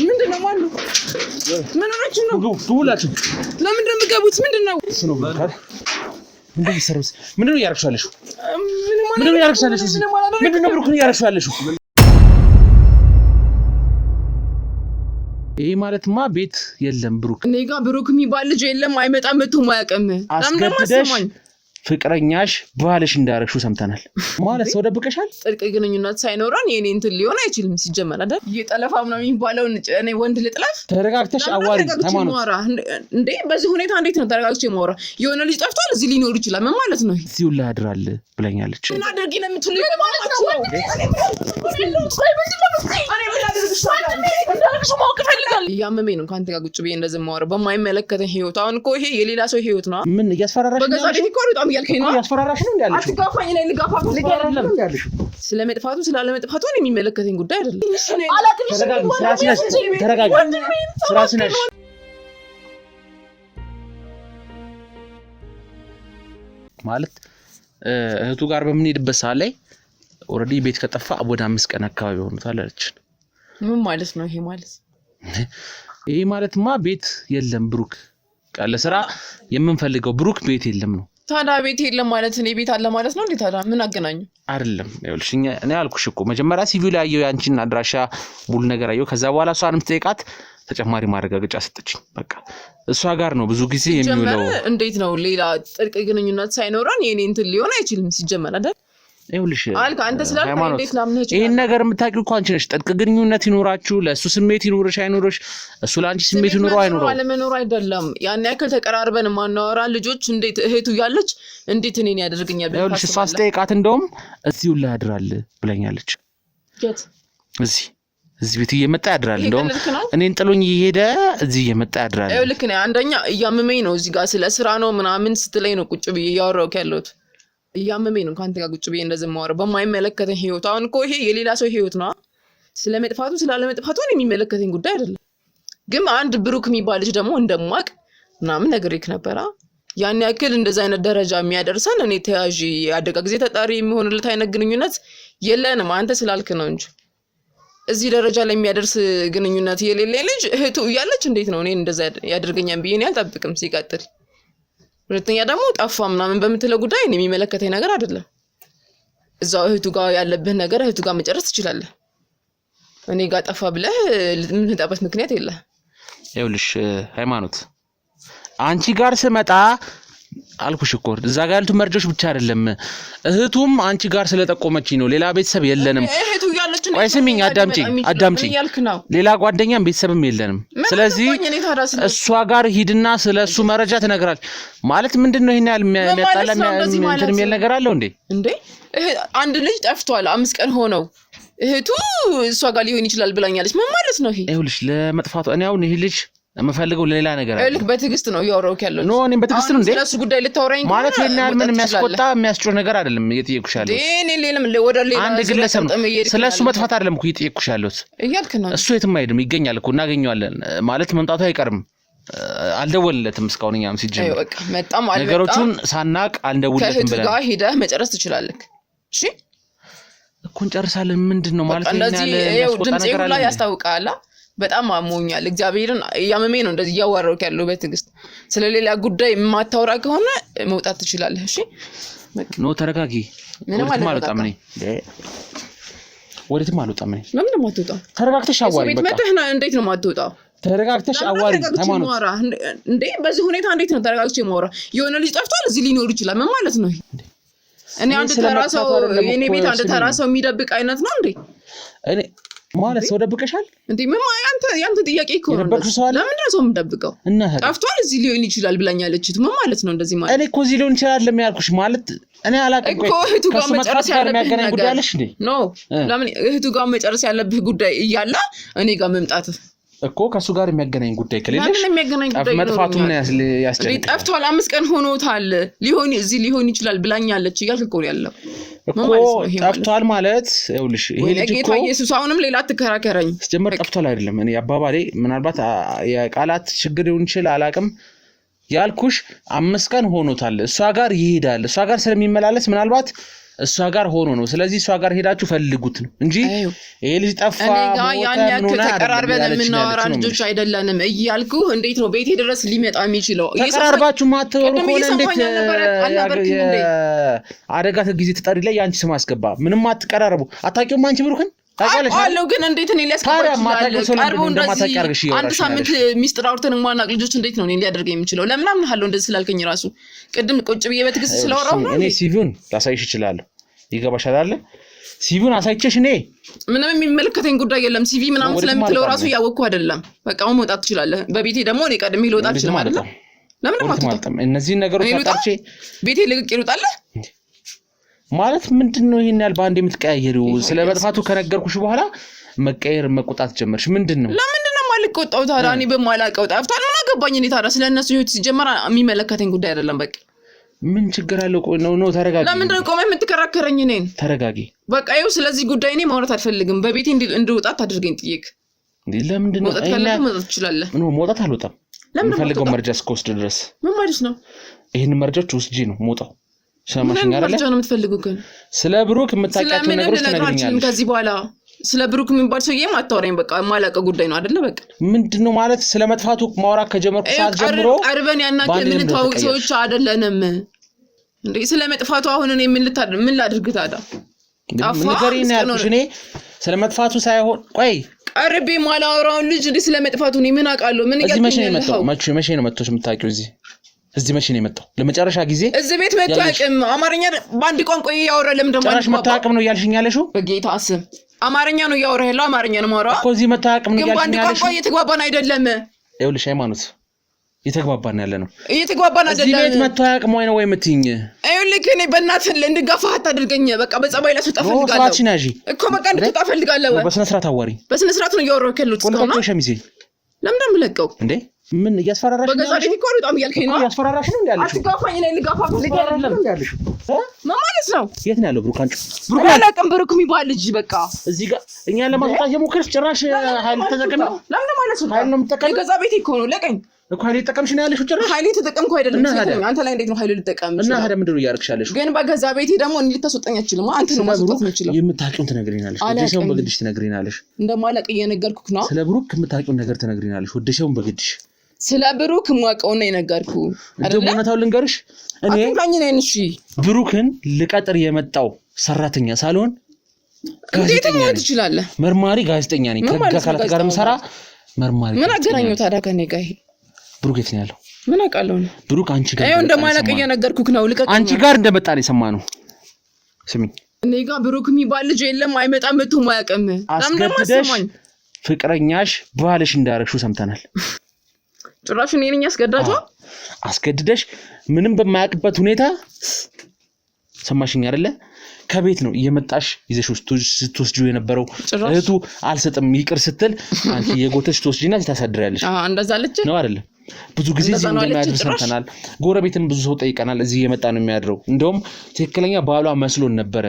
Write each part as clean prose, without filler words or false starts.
ምንድነው ማሉ ምን ሆነችሁ ነው ዱላችሁ ለምንድነው የምትገቡት ምንድነው ነው ማለት ምንድነው ይሰሩስ ምንድነው ያረክሻለሽ ምንድነው ያረክሻለሽ ምንድነው ብሩክን ያረክሻለሽ ይሄ ማለትማ ቤት የለም ብሩክ እኔ ጋር ብሩክ የሚባል ልጅ የለም አይመጣም መጥቶ ማያቀም አስገብተሽ ፍቅረኛሽ ባልሽ እንዳረክሹ ሰምተናል ማለት ሰው ደብቀሻል ጥልቅ ግንኙነት ሳይኖረን የኔ እንትን ሊሆን አይችልም ሲጀመር አይደል እየጠለፋም ነው የሚባለው እኔ ወንድ ልጥላፍ ተረጋግተሽ አዋሪ ሃይማኖት እንዴ በዚህ ሁኔታ እንዴት ነው ተረጋግቼ ማውራ የሆነ ልጅ ጠፍቷል እዚህ ሊኖር ይችላል ምን ማለት ነው እዚሁ ላይ ያድራል ብለኛለች ምን አድርጊ ነው የምትሉኝ ማለት ነው ያመመኝ ነው ካንተ ጋር ቁጭ ብዬ እንደዚህ ማውራ በማይመለከተኝ ህይወት አሁን እኮ ይሄ የሌላ ሰው ህይወት ነው ምን እያስፈራራሽ ነው በገዛ ቤት እኮ ያልከኝ ነው ያስፈራራሽ ነው ያለሽ አትጋፋኝ ላይ ልጋፋት አይደለም ያለሽ ስለመጥፋቱ ስላለመጥፋቱ ነው የሚመለከተኝ ጉዳይ አይደለም ተረጋጊ ስራስነሽ ማለት እህቱ ጋር በምንሄድበት ሰዓት ላይ ኦሬዲ ቤት ከጠፋ ወደ 5 ቀን አካባቢ ሆኖታል አለች ምን ማለት ነው ይሄ ማለትማ ቤት የለም ብሩክ ቃል ስራ የምንፈልገው ብሩክ ቤት የለም ነው ታዲያ ቤት የለም ማለት እኔ ቤት አለ ማለት ነው እንዴ ታዲያ ምን አገናኙ አይደለም ይኸውልሽ እኔ አልኩሽ እኮ መጀመሪያ ሲቪል ያየው ያንቺን አድራሻ ሙሉ ነገር አየው ከዛ በኋላ እሷንም ተጠይቃት ተጨማሪ ማረጋገጫ ሰጠችኝ በቃ እሷ ጋር ነው ብዙ ጊዜ የሚውለው እንዴት ነው ሌላ ጥልቅ ግንኙነት ሳይኖረን የኔ እንትን ሊሆን አይችልም ሲጀመር አይደል ይኸውልሽ አልካ አንተ ስላልከ እንዴት ላምነህ ይችላል ይሄን ነገር የምታውቂው እኮ አንቺ ነሽ ጥልቅ ግንኙነት ይኖራችሁ ለሱ ስሜት ይኖርሽ አይኖርሽ እሱ ለአንቺ ስሜት ይኖረው አይኖረው አለመኖር አይደለም ያን ያክል ተቀራርበን ማናወራ ልጆች እንዴት እህቱ ያለች እንዴት እኔን ያደርገኛል ይኸውልሽ እሷ አስተያየቃት እንደውም እዚሁ ላይ ያድራል ብለኛለች የት እዚህ ቤት እየመጣ ያድራል እንደውም እኔን ጥሎኝ እየሄደ እዚህ እየመጣ ያድራል ይኸውልህ ነው አንደኛ እያመመኝ ነው እዚህ ጋር ስለ ስራ ነው ምናምን ስትለኝ ነው ቁጭ ብዬ ያወራሁት ያለሁት እያመመኝ ነው ካንተ ጋር ቁጭ ብዬ እንደዚህ ማወራ በማይመለከተኝ ህይወት አሁን እኮ ይሄ የሌላ ሰው ህይወት ነው ስለመጥፋቱ ስላለመጥፋቱ ነው የሚመለከተኝ ጉዳይ አይደለም ግን አንድ ብሩክ የሚባል ልጅ ደግሞ እንደማቅ ምናምን ነገርክ ነበር ያን ያክል እንደዛ አይነት ደረጃ የሚያደርሰን እኔ ተያዥ ያደጋ ጊዜ ተጣሪ የሚሆንለት አይነት ግንኙነት የለንም አንተ ስላልክ ነው እንጂ እዚህ ደረጃ ላይ የሚያደርስ ግንኙነት የሌለ ልጅ እህቱ እያለች እንዴት ነው እኔ እንደዛ ያደርገኛል ብዬ እኔ አልጠብቅም ሲቀጥል ሁለተኛ ደግሞ ጠፋ ምናምን በመተለ ጉዳይ እኔ የሚመለከተኝ ነገር አይደለም እዛው እህቱ ጋር ያለብህ ነገር እህቱ ጋር መጨረስ ትችላለህ እኔ ጋር ጠፋ ብለህ ምንጣበት ምክንያት የለ ይኸውልሽ ሃይማኖት አንቺ ጋር ስመጣ አልኩሽ እኮ እዛ ጋር ያሉት መርጆች ብቻ አይደለም እህቱም አንቺ ጋር ስለጠቆመችኝ ነው ሌላ ቤተሰብ የለንም እህቱ ያለች ነው ወይስሚኝ አዳምጪ ሌላ ጓደኛም ቤተሰብም የለንም ስለዚህ እሷ ጋር ሂድና ስለሱ መረጃ ትነግራል ማለት ምንድነው ይሄን ያህል የሚያጣላ እንትን የሚል ነገር አለው እንዴ አንድ ልጅ ጠፍቷል 5 ቀን ሆነው እህቱ እሷ ጋር ሊሆን ይችላል ብላኛለች ምን ማለት ነው ይኸውልሽ ለመጥፋቱ እኔ አሁን ይሄ ልጅ የምፈልገው ለሌላ ነገር አይደለም ልክ በትግስት ነው ያወራውክ ያለው ኖ እኔ በትግስት ነው እንዴ ስለሱ ጉዳይ ልታወራኝ ማለት ይሄን ምን የሚያስቆጣ የሚያስጮህ ነገር አይደለም እየጠየኩሽ ያለው እኔ ሌላም ወደ ሌላ አንድ ግለሰብ ስለሱ መጥፋት አይደለም እኮ እየጠየኩሽ ያለው እያልክ ነው እሱ የትም አይሄድም ይገኛል እኮ እናገኘዋለን ማለት መምጣቱ አይቀርም አልደወልለትም እስካሁን እኛም ሲጀምር በቃ መጣም አልመጣም ነገሮቹን ሳናቅ አልደውልለትም ብለን ጋር ሄደህ መጨረስ ትችላለህ እሺ እኮ እንጨርሳለን ምንድነው ማለት እንደዚህ ድምጼ ሁላ ያስታውቃል በጣም አሞኛል እግዚአብሔርን ያመመኝ ነው እንደዚህ ያዋራውክ ያለው በትግስት ስለሌላ ጉዳይ የማታወራ ከሆነ መውጣት ትችላለህ እሺ ኖ ተረጋጊ ምንም አልወጣም ነኝ ወዴትም አልወጣም ነኝ ለምን ነው የማትወጣው ተረጋግተሽ አዋሪ በቃ መተህና እንዴት ነው የማትወጣው ተረጋግተሽ አዋሪ ሃይማኖት እንዴ በዚህ ሁኔታ እንዴት ነው ተረጋግቼ ማወራ የሆነ ልጅ ጠፍቷል እዚህ ሊኖር ይችላል ምን ማለት ነው እኔ አንድ ተራሰው የኔ ቤት አንድ ተራሰው የሚደብቅ አይነት ነው እንዴ እኔ ማለት ሰው ደብቀሻል እንዴ ምን ያንተ ጥያቄ እኮ ነው ለምን ነው ሰው የምደብቀው ጠፍቷል እዚህ ሊሆን ይችላል ብላኛለች ምን ማለት ነው እንደዚህ ማለት እኔ እኮ እዚህ ሊሆን ይችላል ለሚያልኩሽ ማለት እኔ አላቀም እኮ እህቱ ጋር መጨረስ ያለብህ ጉዳይ አለሽ እንዴ ኖ ለምን እህቱ ጋር መጨረስ ያለብህ ጉዳይ እያለ እኔ ጋር መምጣት እኮ ከሱ ጋር የሚያገናኝ ጉዳይ ከሌለሽ መጥፋቱ ምን ያስጨንቃል ጠፍቷል 5 ቀን ሆኖታል ሊሆን ይችላል ብላኛለች እያልክ እኮ ያለው እኮ ጠፍቷል ማለት ይኸውልሽ ይሄ ልጅ እኮ ኢየሱስ አሁንም ሌላ ተከራከረኝ ጀመር ጠፍቷል አይደለም እኔ አባባሌ ምናልባት የቃላት ችግር ይሁን ይችላል አላቅም ያልኩሽ 5 ቀን ሆኖታል እሷ ጋር ይሄዳል እሷ ጋር ስለሚመላለስ ምናልባት እሷ ጋር ሆኖ ነው ስለዚህ እሷ ጋር ሄዳችሁ ፈልጉት ነው እንጂ ይሄ ልጅ ጠፋ ያን ያክል ተቀራርበን የምናወራ ልጆች አይደለንም እያልኩ እንዴት ነው ቤቴ ድረስ ሊመጣ የሚችለው ተቀራርባችሁ ማተወሩ ኮነ እንዴት አደጋ ጊዜ ተጠሪ ላይ ያንቺ ስም አስገባ ምንም አትቀራረቡ አታውቂውም አንቺ ብሩክን ታውቂያለሽ አለው ግን እንዴት እኔ ሊያስቀርበው እንደዚህ አንድ ሳምንት ሚስጥር አውርተን ማናቅ ልጆች እንዴት ነው እኔ ሊያደርገኝ የሚችለው ለምን አምናለሁ እንደዚህ ስላልከኝ ራሱ ቅድም ቁጭ ብዬ በትግስት ስለወራው ነው እኔ ሲቪውን ላሳይሽ ይችላል ይገባሻል አይደል ሲቪውን አሳይቼሽ እኔ ምንም የሚመለከተኝ ጉዳይ የለም ሲቪ ምናምን ስለምትለው ራሱ ያወቅኩ አይደለም በቃ መውጣት ትችላለህ በቤቴ ደግሞ እኔ ቀድሜ ልወጣ እችላለሁ አይደል ለምን ማውጣት እነዚህ ነገሮች አጣርቼ ቤቴ ልቅቅ ይሉታል ማለት ምንድነው ይሄን ያህል ባንዴ የምትቀያየሪው ስለመጥፋቱ ከነገርኩሽ በኋላ መቀየር መቆጣት ጀመርሽ ምንድነው ለምንድነው ማልቆጣው ታዲያ እኔ በማላቀው ጠፍታል ምን አገባኝ እኔ ታዲያ ስለነሱ ህይወት ሲጀመር የሚመለከተኝ ጉዳይ አይደለም በቃ ምን ችግር አለው ነው ተረጋጊ ለምንድነው ቆመ የምትከራከረኝ እኔን ተረጋጊ በቃ ይኸው ስለዚህ ጉዳይ እኔ ማውራት አልፈልግም በቤቴ እንድወጣት አድርገኝ ጥይቅ ለምንድነው መውጣት ካለብህ መውጣት ትችላለህ መውጣት አልወጣም ለምን ፈልገው መርጃ እስከወስድ ድረስ ምን ማለት ነው ይሄን መርጃዎች ወስጂ ነው ሞጣው ሰማሽኝ አይደል ለምን የምትፈልጉ ግን ስለ ብሩክ የምታውቂያቸው ነገሮች ተነግረኛል ከዚህ በኋላ ስለ ብሩክ የሚባል ሰው የማታወራኝ በቃ ማላቀ ጉዳይ ነው አይደለ በቃ ምንድነው ማለት ስለ መጥፋቱ ማውራት ከጀመርኩ ሰዓት ጀምሮ ቀርበን ያናከ ምን ታውቅ ሰዎች አይደለንም እንዴ ስለ መጥፋቱ አሁን እኔ ምን ላድርግ ታዲያ ንገሪና ያልኩሽ እኔ ስለ መጥፋቱ ሳይሆን ቆይ ቀርቤ ማላወራውን ልጅ እንዴ ስለ መጥፋቱ እኔ ምን አውቃለሁ ምን እዚህ መቼ ነው መጥቶሽ የምታውቂው እዚህ መቼ ነው የመጣው ለመጨረሻ ጊዜ እዚህ ቤት መጥቶ አቅም አማርኛ በአንድ ቋንቋ ያወራ ለምን ደሞ ጭራሽ መጥቶ አቅም ነው ያልሽኝ ያለሽው በጌታ ስም አማርኛ ነው ያወራ ያለው አማርኛ ነው ማውራ እኮ እዚህ መጥቶ አቅም ነው ያልሽኝ ያለሽው በአንድ ቋንቋ እየተግባባን አይደለም ይኸውልሽ ሃይማኖት እየተግባባን ያለ ነው እየተግባባን አይደለም እዚህ ቤት መጥቶ አቅም ወይ ነው ወይ የምትይኝ ይኸውልህ እኔ በእናትህ እንድጋፋ አታድርገኝ በቃ በጸባይ ላይ ተጣ ፈልጋለሁ እኮ በቃ እንድትጣ ፈልጋለሁ በስነ ስርዓት አዋሪ በስነ ስርዓት ነው ያወራው ከሉት ነው ሸሚዜ ለምን እንደምለቀው እንዴ ምን ያስፈራራሽ ነው በገዛ ቤት ቆርጣ ያልከኝ ነው ያስፈራራሽ ነው ያለሽ አትጋፋኝ ላይ ልጋፋ ፈልግ አይደለም ያለሽ ማለት ነው የት ነው ያለው ብሩክ አንቺ ብሩክ አላቀም ብሩክ የሚባል ልጅ በቃ እዚህ ጋር እኛ ለማስወጣት የሞከርሽ ጭራሽ ኃይል ተጠቀም ለምን ማለት ነው ኃይል ነው የምትጠቀም የገዛ ቤት እኮ ነው ለቀኝ እኮ ኃይል ተጠቀምሽ ነው ያለሽ ጭራሽ ኃይል ተጠቀምኩ አይደለም አንተ ላይ እንዴት ነው ኃይል ልጠቀም እና ታዲያ ምንድን ነው ያርክሽ ያለሽ ግን በገዛ ቤቴ ደግሞ እንዴ ልታስወጣኝ አትችልም አንተ ነው ማስወጣት የምትችለው የምታውቂውን ትነግሪናለሽ ወደሽውን በግድሽ ትነግሪናለሽ እንደማላቅ እየነገርኩክ ነው ስለ ብሩክ የምታውቂውን ነገር ትነግሪናለሽ ወደሽውን በግድሽ ስለ ብሩክ ማቀው ነው የነገርኩ አይደል እውነታው ልንገርሽ እኔ አጥቃኝ ነኝ እሺ ብሩክን ልቀጥር የመጣው ሰራተኛ ሳልሆን ጋዜጠኛ ነኝ ትችላለህ መርማሪ ጋዜጠኛ ነኝ ከጋካላት ጋር መሰራ መርማሪ ምን አገናኘው ታዲያ ከኔ ጋር ይሄ ብሩክ የት ነው ያለው ምን አውቃለሁ ብሩክ አንቺ ጋር አይው እንደማላቅ እየነገርኩክ ነው ልቀቅ አንቺ ጋር እንደመጣ ነው የሰማነው ስሚኝ እኔ ጋር ብሩክ የሚባል ልጅ የለም አይመጣም መጥቶ ማያቀም አስገድደሽ ፍቅረኛሽ ባልሽ እንዳረግሽው ሰምተናል ጭራሽ እኔ ነኝ አስገዳጇ አስገድደሽ ምንም በማያውቅበት ሁኔታ ሰማሽኝ አይደለ ከቤት ነው እየመጣሽ ይዘሽው ስትወስጂው የነበረው እህቱ አልሰጥም ይቅር ስትል አንቺ የጎተሽ ትወስጂና ታሳድሪያለሽ እንደዛ አለች ነው አይደለ ብዙ ጊዜ እዚህ እንደማያድር ሰምተናል ጎረቤትን ብዙ ሰው ጠይቀናል እዚህ እየመጣ ነው የሚያድረው እንደውም ትክክለኛ ባሏ መስሎን ነበረ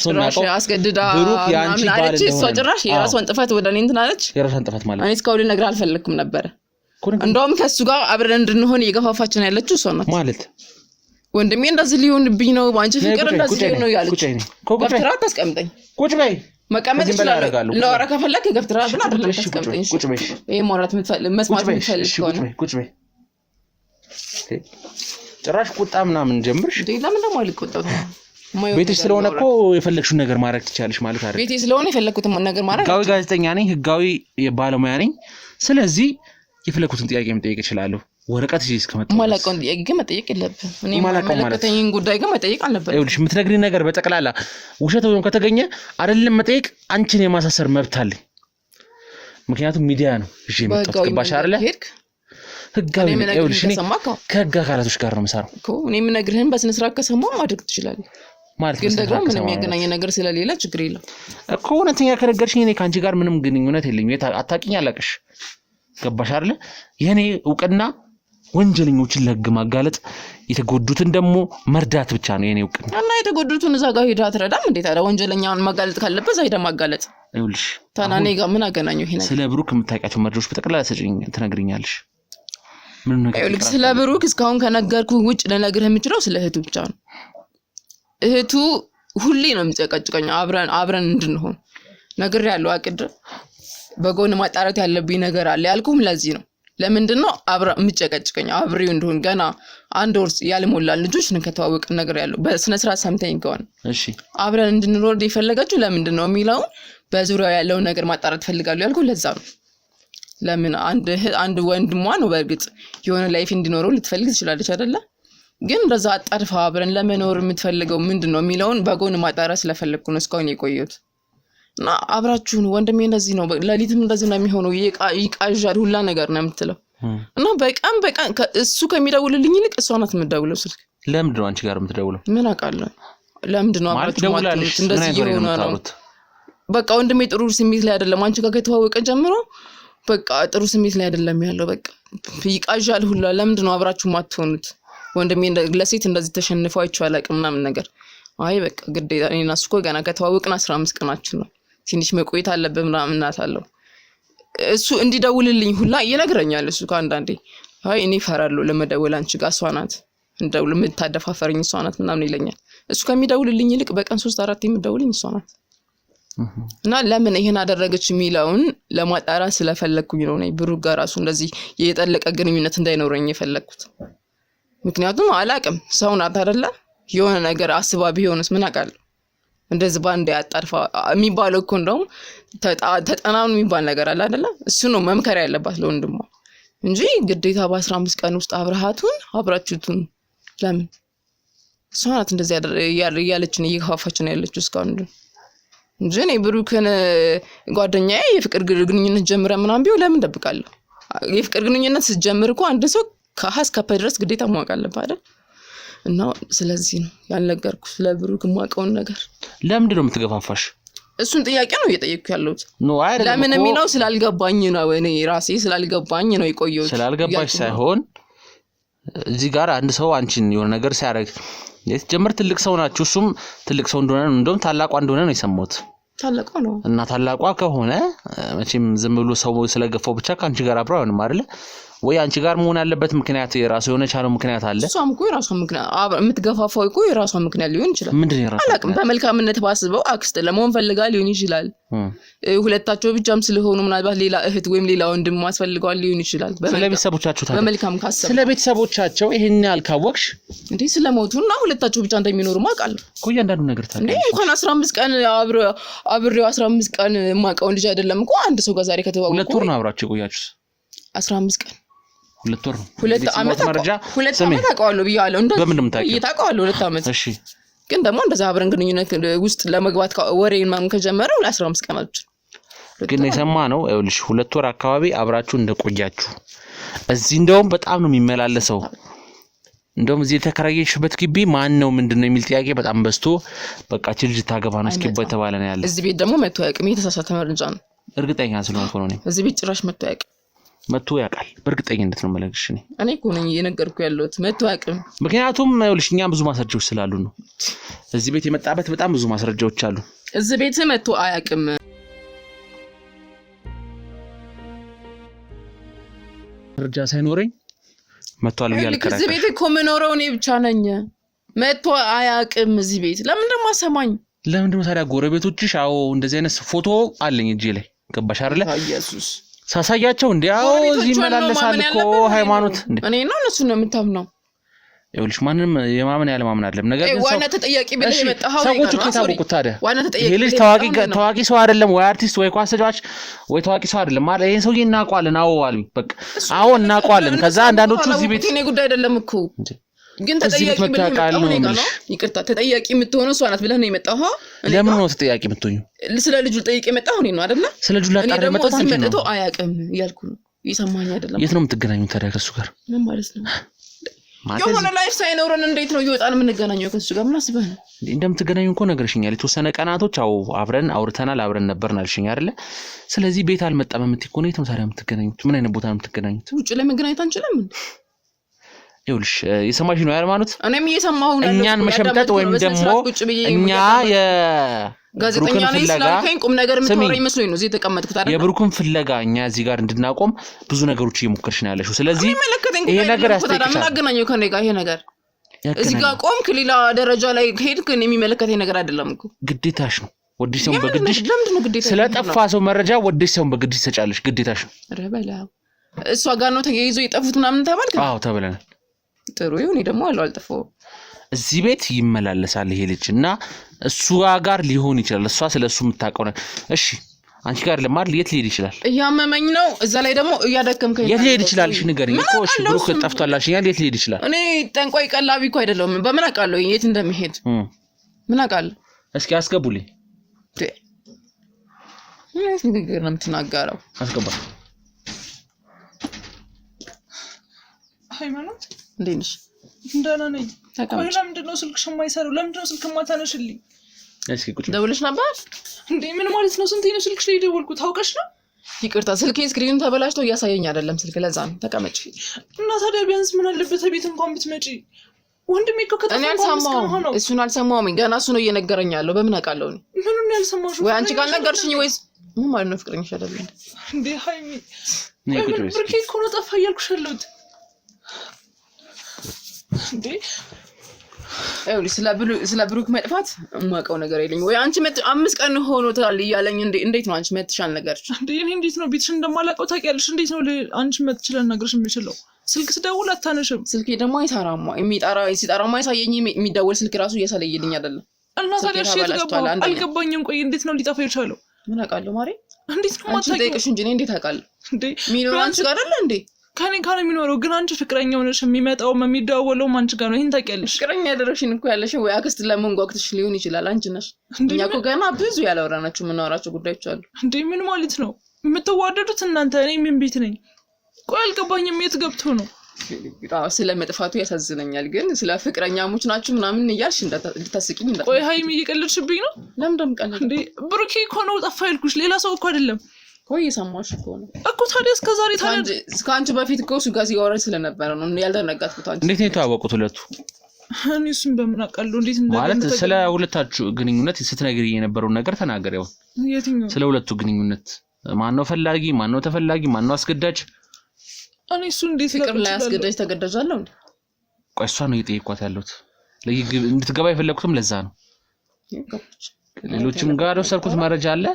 ጭራሽ አስገድዳ ብሩክ ያንቺ ባል እንደሆነ ጭራሽ የራስዋን ጥፋት ወደ እኔ እንትን አለች የራስዋን ጥፋት ማለት እኔ እስካሁን ልነግርህ አልፈለኩም ነበር እንደውም ከሱ ጋር አብረን እንድንሆን እየገፋፋችን ያለችው እሷ ናት ማለት ወንድሜ እንደዚህ ሊሆንብኝ ነው ባንቺ ፍቅር እንደዚህ ሊሆን ነው ያለች ገፍትራ ታስቀምጠኝ ቁጭ በይ መቀመጥ ይችላል ለወራ ከፈለክ ገፍትራ ብላ አይደለም ታስቀምጠኝ ቁጭ በይ ይሄ ማውራት መስማት የምትፈልግ ከሆነ ቁጭ በይ ጭራሽ ቁጣ ምናምን ጀምርሽ ለምን ደግሞ አልቆጣው ቤትሽ ስለሆነ እኮ የፈለግሽውን ነገር ማድረግ ትቻለሽ ማለት አይደል ቤቴ ስለሆነ የፈለኩትን ነገር ማድረግ ህጋዊ ጋዜጠኛ ነኝ ህጋዊ የባለሙያ ነኝ ስለዚህ የፈለኩትን ጥያቄ መጠየቅ እችላለሁ ወረቀት ይዤ እስከመጣሁ ማላቀውን ጥያቄ ግን መጠየቅ የለብህም እኔ ማለከተኝን ጉዳይ ግን መጠየቅ አልነበረም ይኸውልሽ የምትነግሪኝ ነገር በጠቅላላ ውሸት ወይም ከተገኘ አይደለም መጠየቅ አንቺን የማሳሰር መብት አለኝ ምክንያቱም ሚዲያ ነው እሺ የመጣሁት ግባሽ አይደለ ህጋዊ ይኸውልሽ እኔ ከህግ አካላቶች ጋር ነው የምሰራው እኮ እኔ የምነግርህን በስነ ስርዓት ከሰማሁ ማድረግ ትችላለህ ማለት ግን ደግሞ ምንም የሚያገናኝ ነገር ስለሌለ ችግር የለም እኮ እውነተኛ ከነገርሽኝ እኔ ካንቺ ጋር ምንም ግንኙነት የለኝም አታውቂኝ አላውቅሽ ገባሽ አይደለ የኔ ዕውቅና ወንጀለኞችን ለህግ ማጋለጥ የተጎዱትን ደግሞ መርዳት ብቻ ነው የኔ ዕውቅና እና የተጎዱትን እዛ ጋር ሄዳ ትረዳም እንዴት አለ ወንጀለኛውን ማጋለጥ ካለበት እዛ ሄዳ ማጋለጥ ይኸውልሽ ታናኔ ጋር ምን አገናኘው ይሄ ነገር ስለ ብሩክ የምታውቂያቸው መረጃዎች በጠቅላላ ትነግሪኛለሽ ምን ነገር ይኸውልሽ ስለ ብሩክ እስካሁን ከነገርኩ ውጭ ልነግርህ የምችለው ስለ እህቱ ብቻ ነው እህቱ ሁሌ ነው የምጨቀጭቀኝ አብረን እንድንሆን ነግሬያለሁ አቅድ በጎን ማጣራት ያለብኝ ነገር አለ ያልኩም ለዚህ ነው ለምንድነው አብራ የምጨቀጭቀኝ አብሬው እንደሆን ገና አንድ ወር ያልሞላል ልጆች ነን ከተዋወቅን ነግሬያለሁ በስነ ስርዓት ሰምተኝ ከሆነ እሺ አብረን እንድንኖር ይፈልጋችሁ ለምንድነው የሚለው በዙሪያው ያለው ነገር ማጣራት ፈልጋለሁ ያልኩ ለዛ ነው ለምን አንድ ወንድሟ ነው በእርግጥ የሆነ ላይፍ እንዲኖረው ልትፈልግ ትችላለች አይደለ ግን እንደዛ አጣርፋ አብረን ለመኖር የምትፈልገው ምንድነው የሚለውን በጎን ማጣራት ስለፈለኩ ነው እስካሁን የቆየሁት እና አብራችሁን ወንድሜ እንደዚህ ነው ለሊትም እንደዚህ ነው የሚሆነው ይቃዣል ሁላ ነገር ነው የምትለው እና በቃም እሱ ከሚደውልልኝ ይልቅ እሷ ናት የምትደውለው ስልክ ለምንድን ነው አንቺ ጋር የምትደውለው ምን አውቃለሁ ለምንድን ነው አብራችሁ ማለት እንደዚህ የሆነ ነው በቃ ወንድሜ ጥሩ ስሜት ላይ አይደለም አንቺ ጋር ከተዋወቀ ጀምሮ በቃ ጥሩ ስሜት ላይ አይደለም ያለው በቃ ይቃዣል ሁላ ለምንድን ነው አብራችሁ ማትሆኑት ወንድሜ ለሴት እንደዚህ ተሸንፈው አይቻላቅም ምናምን ነገር አይ በቃ ግዴታ እኔና እሱ እኮ ገና ከተዋወቅን 15 ቀናችን ነው ትንሽ መቆየት አለበት ምናምን እናታለው እሱ እንዲደውልልኝ ሁላ ይነግረኛል እሱ ካንዳንዴ አይ እኔ ፈራለሁ ለመደወል አንቺ ጋር እሷ ናት እንደውል የምታደፋፈረኝ እሷ ናት ምናምን ይለኛል እሱ ከሚደውልልኝ ይልቅ በቀን 3-4 የምትደውልኝ እሷ ናት እና ለምን ይሄን አደረገች የሚለውን ለማጣራት ስለፈለኩኝ ነው ነኝ ብሩክ ጋር ራሱ እንደዚህ የጠለቀ ግንኙነት እንዳይኖረኝ የፈለኩት ምክንያቱም አላቅም ሰው ናት አይደለ የሆነ ነገር አስባ ቢሆንስ ምን አውቃለሁ እንደዚህ ባንዴ ያጣርፋ የሚባለው እኮ እንደውም ተጠናውን የሚባል ነገር አለ አይደለ እሱ ነው መምከር ያለባት ለወንድሟ እንጂ ግዴታ በ15 ቀን ውስጥ አብራችሁቱን ለምን እሷ ናት እንደዚህ ያለችን እየከፋፋችን ያለችው እስካሁን እንጂ እኔ ብሩክን ጓደኛዬ የፍቅር ግንኙነት ጀምረ ምናምን ቢሆን ለምን ደብቃለሁ የፍቅር ግንኙነት ስትጀምር እኮ አንድ ሰው ከሀስ ከድረስ ግዴታ ማወቅ አለበት አይደል እና ስለዚህ ነው ያልነገርኩ ስለ ብሩክ ማቀውን ነገር ለምንድን ነው የምትገፋፋሽ እሱን ጥያቄ ነው እየጠየቅኩ ያለሁት ለምን የሚለው ስላልገባኝ ነው እኔ ራሴ ስላልገባኝ ነው የቆየሁት ስላልገባሽ ሳይሆን እዚህ ጋር አንድ ሰው አንቺን የሆነ ነገር ሲያደርግ የጀመር ትልቅ ሰው ናችሁ እሱም ትልቅ ሰው እንደሆነ እንደውም ታላቋ እንደሆነ ነው የሰማሁት ታላቋ ነው እና ታላቋ ከሆነ መቼም ዝም ብሎ ሰው ስለገፋው ብቻ ካንቺ ጋር አብራው ነው አይደል ወይ አንቺ ጋር መሆን ያለበት ምክንያት የራሱ የሆነ ቻለው ምክንያት አለ እሷም እኮ የራሱ ምክንያት የምትገፋፋው እኮ የራሱ ምክንያት ሊሆን ይችላል ምንድን ነው የራሱ አላቅም በመልካምነት ባስበው አክስት ለመሆን ፈልጋ ሊሆን ይችላል ሁለታቸው ብቻም ስለሆኑ ምናልባት ሌላ እህት ወይም ሌላ ወንድም ማስፈልጋው ሊሆን ይችላል ስለቤተሰቦቻቸው በመልካም ካሰበ ስለቤተሰቦቻቸው ይሄን ያልካወቅሽ እንዴ ስለሞቱና ሁለታቸው ብቻ እንደሚኖሩ ማቃለሁ እኮ ያንዳንዱ ነገር ታውቃለሽ እንዴ እንኳን 15 ቀን አብሬው 15 ቀን ማቃው ልጅ አይደለም እኮ አንድ ሰው ጋር ዛሬ ከተዋወቁ ሁለት ወር ነው አብራችሁ ቆያችሁስ 15 ቀን ሁለት ወር ነው ሁለት አመት አውቃለሁ ብያለሁ በምንም ታውቃለሁ ሁለት አመት እሺ ግን ደግሞ እንደዛ አብረን ግንኙነት ውስጥ ለመግባት ወሬን ማም ከጀመረው ለ15 ቀናት ግን የሰማ ነው አይውልሽ ሁለት ወር አካባቢ አብራችሁ እንደቆያችሁ እዚህ እንደውም በጣም ነው የሚመላለሰው እንደውም እዚህ የተከራየሽበት ግቢ ማን ነው ምንድነው የሚል ጥያቄ በጣም በዝቶ በቃ ልጅ ታገባ ነው እስኪባል ተባለ ነው ያለ እዚህ ቤት ደግሞ መጥቶ ያቅም የተሳሳተ መረጃ ነው እርግጠኛ ስለሆንኩ ነው እዚህ ቤት ጭራሽ መጥቶ ያቅም መጥቶ ያውቃል በእርግጠኝነት ነው መለግሽ እኔ እኮ ነኝ የነገርኩ ያለሁት መጥቶ ያውቅም ምክንያቱም አይውልሽኛ ብዙ ማስረጃዎች ስላሉ ነው እዚህ ቤት የመጣበት በጣም ብዙ ማስረጃዎች አሉ እዚህ ቤት መጥቶ አያውቅም ማስረጃ ሳይኖረኝ መጥቷል ይያልከራከረ እዚህ ቤት እኮ መኖረው እኔ ብቻ ነኝ መጥቶ አያውቅም እዚህ ቤት ለምንድን ነው ማሰማኝ ለምንድን ነው ታዲያ ጎረቤቶችሽ አዎ እንደዚህ አይነት ፎቶ አለኝ እጄ ላይ ገባሽ አይደለ ኢየሱስ ሳሳያቸው እንዴው እዚህ መላለሳል እኮ ሃይማኖት እንዴ እኔ ነው እነሱ ነው የምታምነው ይኸውልሽ ማንንም የማመን ያለ ማመን አይደለም ነገር ግን ዋና ተጠያቂ ብለህ የመጣው ሰዎች እኮ ታውቁት ታዲያ ዋና ተጠያቂ ይሄ ልጅ ታዋቂ ሰው አይደለም ወይ አርቲስት ወይ ኳስ ተጫዋች ወይ ታዋቂ ሰው አይደለም ማለት ይሄን ሰውዬ እናውቀዋለን አዎ አሉኝ በቃ አዎ እናውቀዋለን ከዛ አንዳንዶቹ እዚህ ቤት እኔ ጉዳይ አይደለም እኮ ግን ተጠያቂ ብለህ የመጣው ይቅርታ ተጠያቂ የምትሆነው እሷ ናት ብለህ ነው የመጣው ለምን ነው ተጠያቂ የምትሆኚው ስለ ልጁ ጠይቄ የመጣው እኔ ነው አይደለ ስለ ልጁ ላጣራ የመጣው አንቺ ነው አያውቅም ያልኩ ነው ይሰማኝ አይደለም የት ነው የምትገናኙት ታዲያ ከሱ ጋር ምን ማለት ነው የሆነ ላይፍ ሳይኖረን እንዴት ነው ይወጣል የምንገናኘው ከሱ ጋር ምን አስበህ ነው እንደምትገናኙ እንኳን ነገርሽኛል የተወሰነ ቀናቶች አው አብረን አውርተናል አብረን ነበርን አልሽኝ አይደለ ስለዚህ ቤት አልመጣም የምትይው ነው የት ነው ታዲያ የምትገናኙት ምን አይነት ቦታ ነው የምትገናኙት ውጭ ለመገናኘት አንችልም ይኸውልሽ የሰማሽ ነው ሃይማኖት እኔም እየሰማሁ ነው እኛን መሸምጠጥ ወይም ደግሞ እኛ ጋዜጠኛ ነኝ ስላልከኝ ቁም ነገር የምትወራኝ መስሎኝ ነው እዚህ ተቀመጥኩት አይደል የብሩክን ፍለጋ እኛ እዚህ ጋር እንድናቆም ብዙ ነገሮች እየሞከርሽ ነው ያለሽው ስለዚህ ይሄ ነገር ያስተካክላል ምን አገናኘው ከኔ ጋር ይሄ ነገር እዚህ ጋር ቆምክ ሌላ ደረጃ ላይ ሄድክ የሚመለከተኝ ነገር አይደለም እኮ ግዴታሽ ነው ወዲህ ሰው በግዴሽ ስለጠፋ ሰው መረጃ ወዲህ ሰው በግዴሽ ተጫለሽ ግዴታሽ ነው ረበላው እሷ ጋር ነው ተያይዞ የጠፉት ምናምን ተባልክ አዎ ተብለናል ጥሩ ይሁን ደግሞ አልጠፋው እዚህ ቤት ይመላለሳል ይሄ ልጅና እሱ ጋር ሊሆን ይችላል እሷ ስለሱ የምታውቀው ነው እሺ አንቺ ጋር ለማር የት ሊሄድ ይችላል ያመመኝ ነው እዛ ላይ ደግሞ እያደከምከኝ የት ሊሄድ ይችላል እሺ ንገሪኝ እኮ እሺ ብሩክ ጠፍቷላሽ የት ሊሄድ ይችላል እኔ ጠንቋይ ቀላቢ እኮ አይደለም በምን አውቃለሁ የት እንደሚሄድ ምን አውቃለሁ እስኪ አስገቡልኝ ምን ነገር ነው የምትናገረው አስገባ ሃይማኖት እንዴት ነሽ እንደና ነኝ ቆይ ለምንድነው ስልክሽ የማይሰራው ለምንድነው ስልክ ማታነሽልኝ እስኪ ቁጭ ደውልሽ ነበር እንዴ ምን ማለት ነው ስንቴ ነው ስልክሽ ላይ ደወልኩት ታውቀሽ ነው ይቅርታ ስልኬ ስክሪኑ ተበላሽቶ እያሳየኝ አይደለም ስልክ ለዛ ነው ተቀመጭ እና ታዲያ ቢያንስ ምን አለበት ቤት እንኳን ብትመጪ ወንድሜ እኮ ከተፋ እሱን አልሰማሁም ገና እሱ ነው እየነገረኝ ያለው በምን አውቃለሁ ምኑን ያልሰማሽ ወይ አንቺ ጋር ነገርሽኝ ወይስ ምን ማለት ነው ፍቅረኛሽ አይደለም እንዴ ሃይሚ ነይ ቁጭ በይ ብሩኬ እኮ ነው ጠፋ እያልኩሽ ያለሁት እንዴ ስለ ብሩክ መጥፋት የማውቀው ነገር የለኝ ወይ አንቺ 5 ቀን ሆኖታል እያለኝ እንዴት ነው አንቺ መጥሻል ነገርሽ እንዴ እኔ እንዴት ነው ቤትሽ እንደማላውቀው ታውቂያለሽ እንዴት ነው አንቺ መጥችላል ነገርሽ የሚችለው ስልክ ስደውል አታነሽም ስልኬ ደግሞ አይሰራማ ሲጠራማ ያሳየኝ የሚደውል ስልክ ራሱ እያሳየልኝ አይደለም እና ታዲያ እሺ ተገባው አልገባኝም ቆይ እንዴት ነው ሊጠፋ የቻለው ምን አውቃለሁ ማሪ እንዴት ነው ማታውቂው ጠይቅሽ እንጂ እኔ እንዴት አውቃለሁ እንዴ ሚኖር አንቺ ጋር አይደለ እንዴ ከኔ ጋር የሚኖረው ግን አንቺ ፍቅረኛው ነሽ የሚመጣው የሚደዋወለው አንቺ ጋር ነው ይሄን ታውቂያለሽ ፍቅረኛ ያደረግሽን እኮ ያለሽ ወይ አክስት ለመንጓክትሽ ሊሆን ይችላል አንቺ ነሽ እኛ እኮ ገና ብዙ ያላወራናችሁ የምናወራቸው ጉዳዮች አሉ እንዴ ምን ማለት ነው የምትዋደዱት እናንተ እኔ ምን ቤት ነኝ ቆይ አልገባኝም የት ገብቶ ነው ስለመጥፋቱ ያሳዝነኛል ግን ስለ ፍቅረኛሞች ናችሁ ምናምን እያልሽ እንድታስቂኝ ቆይ ሃይሚ እየቀለድሽብኝ ነው ለምንድን ቀለድ እንዴ ብሩኬ እኮ ነው ጠፋ ያልኩሽ ሌላ ሰው እኮ አይደለም ቆይ የሰማሽ እኮ ነው እኮ ታዲያ እስከዛሬ ከአንቺ በፊት እኮ እሱ ጋር ሲያወራ ስለነበረ ነው ያልተነጋጥኩት አንቺ እንዴት ነው የተዋወቁት ሁለቱ እኔ እሱን በምን አውቃለሁ እንዴት ማለት ስለ ሁለታችሁ ግንኙነት ስትነግሪ የነበረው ነገር ተናገር ያው የትኛው ስለ ሁለቱ ግንኙነት ማን ነው ፈላጊ ማን ነው ተፈላጊ ማን ነው አስገዳጅ እኔ እሱ እንዴት ፍቅር ላይ አስገዳጅ ተገዳጃለሁ እንዴ ቆይ እሷ ነው የጠየኳት ያለሁት እንድትገባ የፈለኩትም ለዛ ነው ሌሎችም ጋር ወሰድኩት መረጃ አለ